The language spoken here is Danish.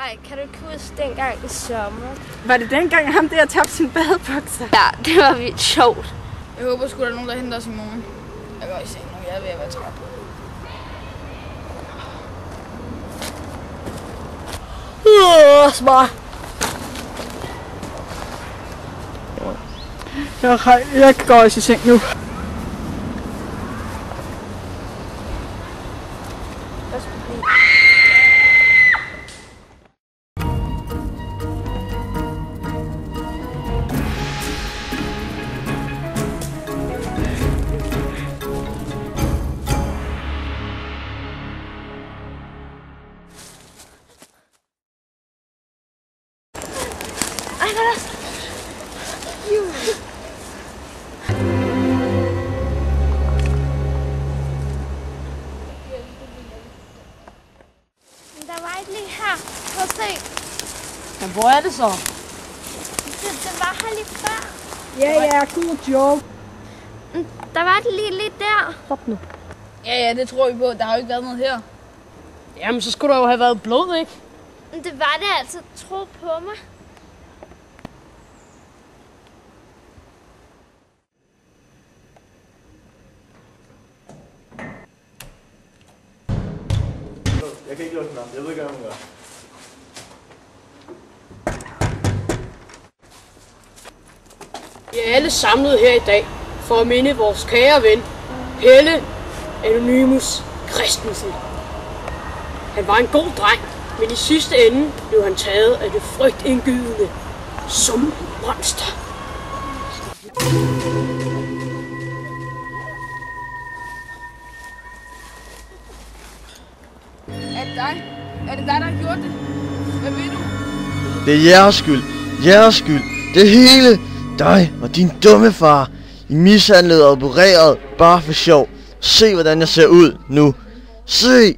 Ej, kan du ikke huske dengang i sommer? Var det dengang ham der tabte sin badebukser? Ja, det var vildt sjovt. Jeg håber sgu, der er nogen, der henter os i morgen. Jeg går i seng nu, jeg er ved at være træt. Smart. Jeg går også i seng nu. Ej, hvad er der? Der var ikke lige her. Prøv at se. Men hvor er det så? Det var her lige før. Ja, god joke. Der var det lige der. Stop nu. Ja, det tror vi på. Der har jo ikke været noget her. Jamen, så skulle der jo have været blod, ikke? Det var det altså. Tro på mig. Jeg kan ikke lukke den op. Jeg ved ikke, hvad hun gør. Vi er alle samlet her i dag for at minde vores kære ven, Pelle Anonymus Christensen. Han var en god dreng, men i sidste ende blev han taget af det frygtindgydende sumpmonster. Er det dig? Er det dig, der har gjort det? Hvad vil du? Det er jeres skyld. Jeres skyld. Det hele. Dig og din dumme far. I mishandlede og opereret bare for sjov. Se, hvordan jeg ser ud nu. Se!